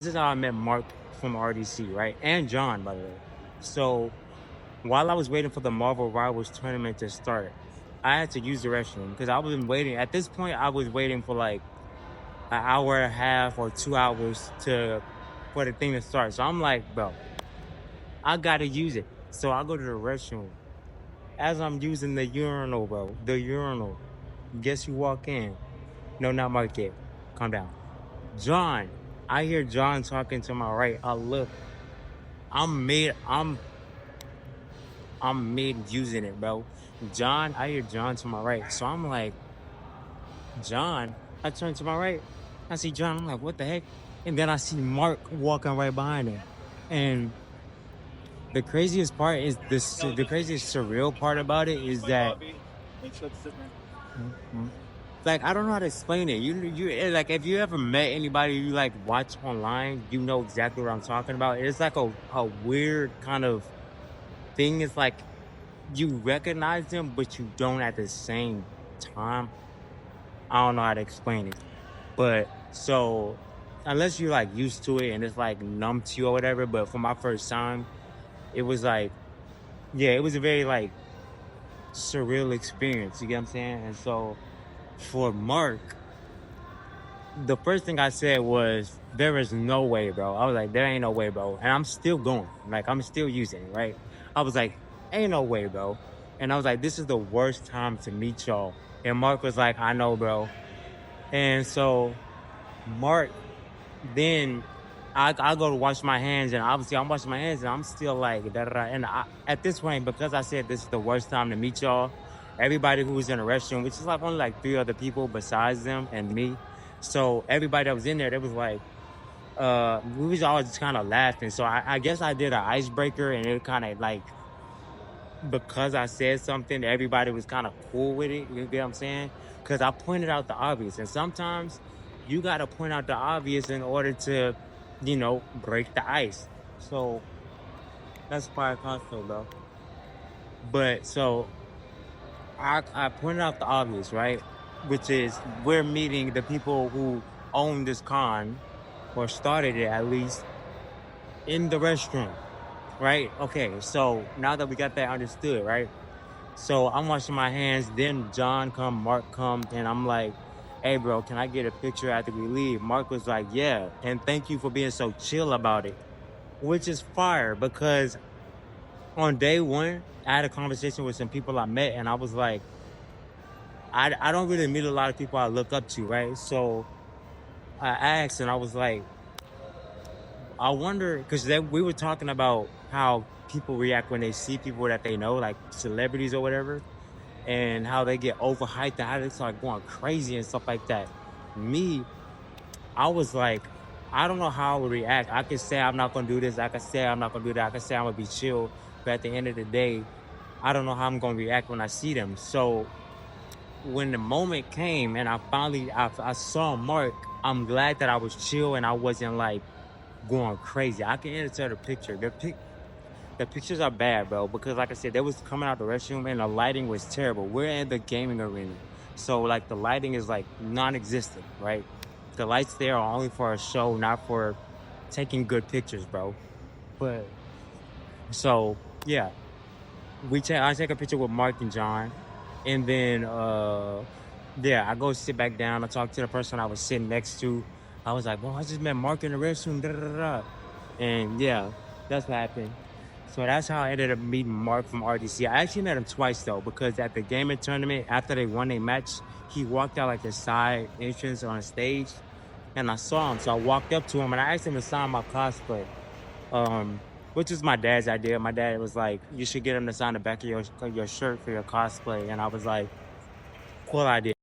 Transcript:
This is how I met Mark from RDC, right? And John, by the way. So while I was waiting for the Marvel Rivals tournament to start, I had to use the restroom because I was waiting. At this point, I was waiting for like an hour and a half or 2 hours for the thing to start. So I'm like, bro, I gotta use it. So I go to the restroom. As I'm using the urinal, bro, the urinal. Guess you walk in. No, not Mark yet. Calm down. John. I hear John talking to my right. I look. I'm mid. I'm mid using it, bro. John. I hear John to my right. So I'm like, John. I turn to my right. I see John. I'm like, what the heck? And then I see Mark walking right behind him. And the craziest part is this. The craziest surreal part about it is that like I don't know how to explain it. Like if you ever met anybody you like watch online, you know exactly what I'm talking about. It's like a weird kind of thing. It's like you recognize them, but you don't at the same time. I don't know how to explain it. But so unless you're like used to it and it's like numb to you or whatever, but for my first time, it was like, yeah, it was a very like surreal experience. You get what I'm saying? And so for Mark, the first thing I said was, there is no way, bro. I was like, there ain't no way, bro. And I'm still going. Like, I'm still using it, right? I was like, ain't no way, bro. And I was like, this is the worst time to meet y'all. And Mark was like, I know, bro. And so Mark, then I go to wash my hands, and obviously I'm washing my hands, and I'm still like, da, da, da. And at this point, because I said this is the worst time to meet y'all, everybody who was in the restroom, which is like only like 3 other people besides them and me. So everybody that was in there, they was like, we was all just kind of laughing. So I guess I did an icebreaker, and it kind of like, because I said something, everybody was kind of cool with it. You get what I'm saying? Because I pointed out the obvious, and sometimes you got to point out the obvious in order to, break the ice. So that's part of console, though. But so I pointed out the obvious, right? Which is we're meeting the people who own this con or started it at least in the restroom, right? Okay, so now that we got that understood, right? So I'm washing my hands. Then John come, Mark come, and I'm like, "Hey, bro, can I get a picture after we leave?" Mark was like, "Yeah," and thank you for being so chill about it, which is fire because on day one, I had a conversation with some people I met, and I was like, I don't really meet a lot of people I look up to, right? So I asked, and I was like, I wonder, because we were talking about how people react when they see people that they know, like celebrities or whatever, and how they get overhyped and how they start going crazy and stuff like that. Me, I was like, I don't know how I would react. I could say I'm not gonna do this. I could say I'm not gonna do that. I could say I'm gonna be chill. But at the end of the day, I don't know how I'm gonna react when I see them. So when the moment came and I saw Mark, I'm glad that I was chill and I wasn't like going crazy. I can insert a picture. The pictures are bad, bro, because like I said, they was coming out the restroom and the lighting was terrible. We're in the gaming arena. So like the lighting is like non-existent, right? The lights there are only for a show, not for taking good pictures, bro. But so yeah, I take a picture with Mark and John, and then yeah, I go sit back down. I talk to the person I was sitting next to. I was like, "Well, I just met Mark in the restroom." Da, da, da, da. And yeah, that's what happened. So that's how I ended up meeting Mark from RDC. I actually met him twice though, because at the gaming tournament, after they won a match, he walked out like the side entrance on a stage, and I saw him. So I walked up to him and I asked him to sign my cosplay, which is my dad's idea. My dad was like, "You should get him to sign the back of your shirt for your cosplay," and I was like, "Cool idea."